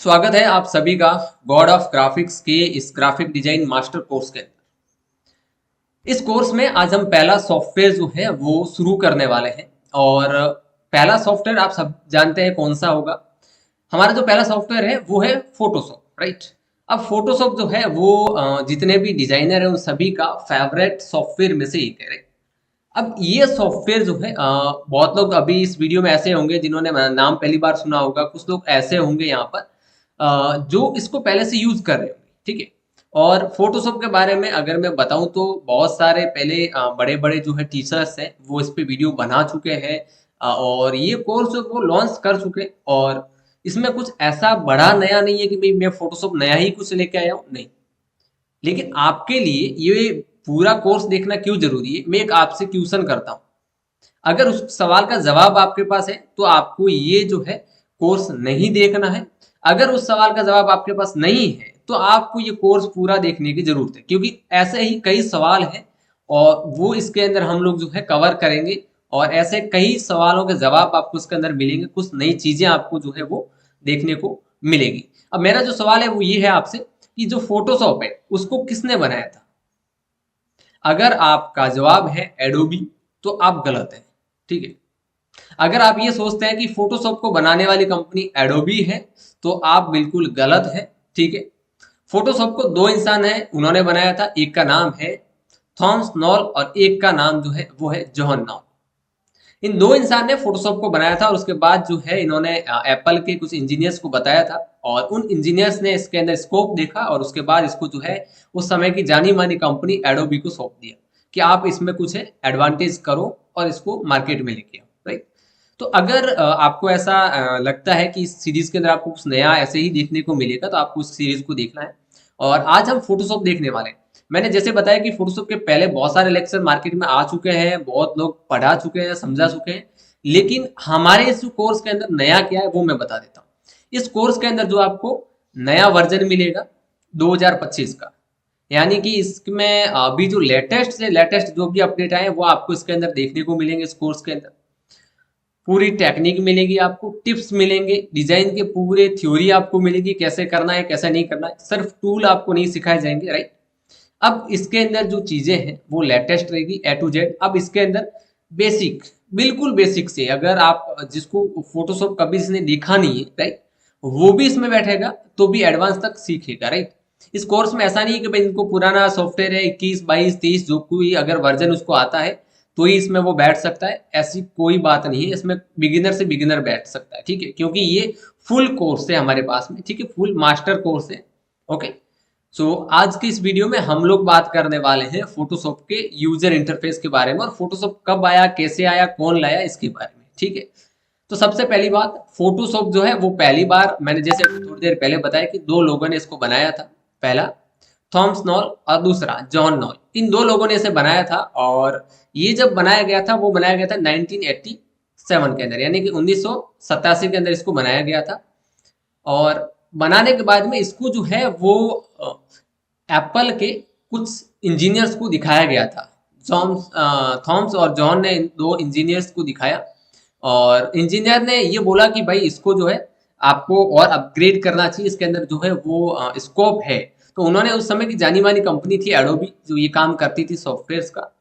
स्वागत है आप सभी का गॉड ऑफ ग्राफिक्स के इस ग्राफिक डिजाइन मास्टर कोर्स के अंदर। इस कोर्स में आज हम पहला सॉफ्टवेयर जो है वो शुरू करने वाले हैं। और पहला सॉफ्टवेयर आप सब जानते हैं कौन सा होगा। हमारा जो पहला सॉफ्टवेयर है वो है फोटोशॉप, राइट। अब फोटोशॉप जो है वो जितने भी डिजाइनर है उन सभी का फेवरेट सॉफ्टवेयर में से एक है, राइट। अब ये सॉफ्टवेयर जो है बहुत लोग अभी इस वीडियो में ऐसे होंगे जिन्होंने नाम पहली बार सुना होगा, कुछ लोग ऐसे होंगे यहाँ पर जो इसको पहले से यूज कर रहे होंगे, ठीक है। और फोटोशॉप के बारे में अगर मैं बताऊं तो बहुत सारे पहले बड़े बड़े जो है टीचर्स हैं वो इस पे वीडियो बना चुके हैं। और ये कोर्स वो लॉन्च कर चुके। और इसमें कुछ ऐसा बड़ा नया नहीं है कि भाई मैं फोटोशॉप नया ही कुछ लेके आया हूँ, नहीं। लेकिन आपके लिए ये पूरा कोर्स देखना क्यों जरूरी है, मैं एक आपसे क्वेश्चन करता हूँ। अगर उस सवाल का जवाब आपके पास है तो आपको ये जो है कोर्स नहीं देखना है। अगर उस सवाल का जवाब आपके पास नहीं है तो आपको ये कोर्स पूरा देखने की जरूरत है, क्योंकि ऐसे ही कई सवाल हैं और वो इसके अंदर हम लोग जो है कवर करेंगे। और ऐसे कई सवालों के जवाब आपको इसके अंदर मिलेंगे, कुछ नई चीजें आपको जो है वो देखने को मिलेगी। अब मेरा जो सवाल है वो ये है आपसे कि जो फोटोशॉप है उसको किसने बनाया था। अगर आपका जवाब है एडोबी तो आप गलत हैं, ठीक है। अगर आप ये सोचते हैं कि फोटोशॉप को बनाने वाली कंपनी एडोबी है तो आप बिल्कुल गलत है, ठीक है। फोटोशॉप को दो इंसान है उन्होंने बनाया था, एक का नाम है थॉमस नॉल और एक का नाम जो है वो है जॉन नॉल। इन दो इंसान ने फोटोशॉप को बनाया था और उसके बाद जो है इन्होंने एप्पल के कुछ इंजीनियर्स को बताया था। और उन इंजीनियर्स ने इसके अंदर स्कोप देखा और उसके बाद इसको जो है उस समय की जानी मानी कंपनी एडोबी को सौंप दिया कि आप इसमें कुछ है एडवांटेज करो और इसको मार्केट में लेके आओ, राइट। तो अगर आपको ऐसा लगता है कि इस सीरीज के अंदर आपको कुछ नया ऐसे ही देखने को मिलेगा तो आपको उस सीरीज को देखना है। और आज हम फोटोशॉप देखने वाले हैं। मैंने जैसे बताया कि फोटोशॉप के पहले बहुत सारे लेक्चर मार्केट में आ चुके हैं, बहुत लोग पढ़ा चुके हैं, समझा चुके हैं। लेकिन हमारे इस कोर्स के अंदर नया क्या है वो मैं बता देता हूँ। इस कोर्स के अंदर जो आपको नया वर्जन मिलेगा 2025 का, यानी कि इसमें अभी जो लेटेस्ट से लेटेस्ट जो भी अपडेट आए हैं वो आपको इसके अंदर देखने को मिलेंगे। इस कोर्स के अंदर पूरी टेक्निक मिलेगी, आपको टिप्स मिलेंगे, डिजाइन के पूरे थ्योरी आपको मिलेगी, कैसे करना है कैसे नहीं करना है, सिर्फ टूल आपको नहीं सिखाए जाएंगे, राइट। अब इसके अंदर जो चीजें हैं वो लेटेस्ट रहेगी ए टू जेड। अब इसके अंदर बेसिक, बिल्कुल बेसिक से, अगर आप जिसको फोटोशॉप कभी इसने देखा नहीं है, राइट, वो भी इसमें बैठेगा तो भी एडवांस तक सीखेगा, राइट। इस कोर्स में ऐसा नहीं है कि भाई इनको पुराना सॉफ्टवेयर है 21 22 30 जो कोई अगर वर्जन उसको आता है तो ही इसमें वो बैठ सकता है, ऐसी कोई बात नहीं है। इसमें बिगिनर से बिगिनर बैठ सकता है, ठीक है, क्योंकि ये फुल कोर्स है हमारे पास में, ठीक है, फुल मास्टर कोर्स है। ओके। सो आज की इस वीडियो में हम लोग बात करने वाले हैं फोटोशॉप के यूजर इंटरफेस के बारे में और फोटोशॉप कब आया, कैसे आया, कौन लाया, इसके बारे में, ठीक है। तो सबसे पहली बात, फोटोशॉप जो है वो पहली बार मैंने जैसे थोड़ी देर पहले बताया कि दो लोगों ने इसको बनाया था। पहला थॉमस नॉल और दूसरा जॉन नॉल, इन दो लोगों ने इसे बनाया था। और ये जब बनाया गया था वो बनाया गया था 1987 के अंदर, यानी कि 1987 के अंदर इसको बनाया गया था। और बनाने के बाद में इसको जो है वो एप्पल के कुछ इंजीनियर्स को दिखाया गया था। थॉमस और जॉन ने इन दो इंजीनियर्स को दिखाया और इंजीनियर ने ये बोला कि भाई इसको जो है आपको और अपग्रेड करना चाहिए, इसके अंदर जो है वो स्कोप है। तो उन्होंने उस समय की जानी मानी कंपनी थी एडोबी जो ये काम करती थी सॉफ्टवेयर का,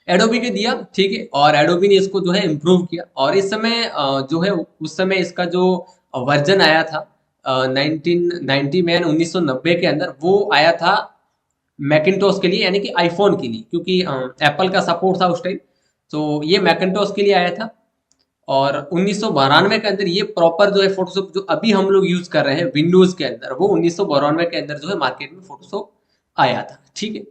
एडोबी के दिया, ठीक है। और एडोबी ने इसको जो है इम्प्रूव किया और इस समय जो है उस समय इसका जो वर्जन आया था 1990 में 1990 के अंदर वो आया था मैकिन्टोश के लिए, यानी कि आईफोन के लिए, क्योंकि एप्पल का सपोर्ट था उस टाइम। तो ये मैकिन्टोश के लिए आया था। और 1992 के अंदर ये प्रॉपर जो है फोटोशॉप जो अभी हम लोग यूज कर रहे हैं विंडोज के अंदर, वो 1992 के अंदर जो है मार्केट में फोटोशॉप आया था, ठीक है।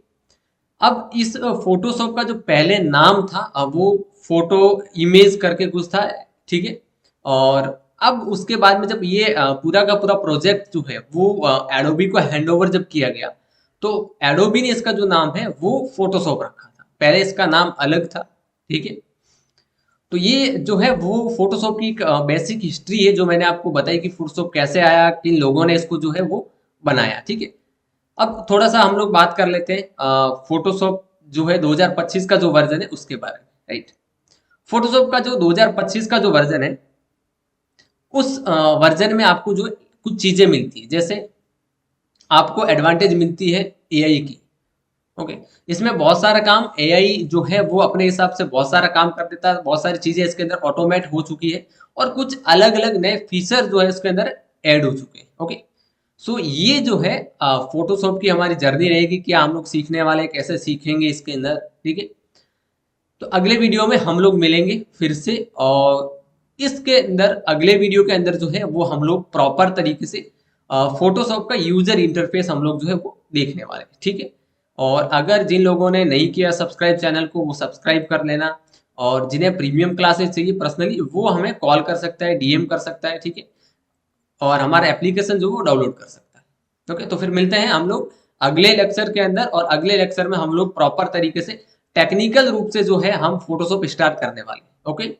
अब इस फोटोशॉप का जो पहले नाम था वो फोटो इमेज करके कुछ था, ठीक है। और अब उसके बाद में जब ये पूरा का पूरा प्रोजेक्ट जो है वो एडोबी को हैंडओवर जब किया गया तो एडोबी ने इसका जो नाम है वो फोटोशॉप रखा था, पहले इसका नाम अलग था, ठीक है। तो ये जो है वो फोटोशॉप की एक बेसिक हिस्ट्री है जो मैंने आपको बताई कि फोटोशॉप कैसे आया, किन लोगों ने इसको जो है वो बनाया, ठीक है। अब थोड़ा सा हम लोग बात कर लेते हैं फोटोशॉप जो है 2025 का जो वर्जन है उसके बारे में, राइट। फोटोशॉप का जो 2025 का जो वर्जन है उस वर्जन में आपको जो कुछ चीजें मिलती है, जैसे आपको एडवांटेज मिलती है एआई की। ओके, इसमें बहुत सारा काम एआई जो है वो अपने हिसाब से बहुत सारा काम कर देता है, बहुत सारी चीजें इसके अंदर ऑटोमेट हो चुकी है और कुछ अलग अलग नए फीचर जो है इसके अंदर ऐड हो चुके हैं। ओके, सो ये जो है फोटोशॉप की हमारी जर्नी रहेगी, क्या हम लोग सीखने वाले, कैसे सीखेंगे इसके अंदर। ठीक है, तो अगले वीडियो में हम लोग मिलेंगे फिर से, और इसके अंदर अगले वीडियो के अंदर जो है वो हम लोग प्रॉपर तरीके से फोटोशॉप का यूजर इंटरफेस हम लोग जो है वो देखने वाले हैं। ठीक है, और अगर जिन लोगों ने नहीं किया सब्सक्राइब चैनल को, वो सब्सक्राइब कर लेना, और जिन्हें प्रीमियम क्लासेस चाहिए पर्सनली, वो हमें कॉल कर सकता है, डीएम कर सकता है। ठीक है, और हमारा एप्लीकेशन जो वो डाउनलोड कर सकता है। ओके, तो फिर मिलते हैं हम लोग अगले लेक्चर के अंदर, और अगले लेक्चर में हम लोग प्रॉपर तरीके से टेक्निकल रूप से जो है हम फोटोशॉप स्टार्ट करने वाले हैं। ओके।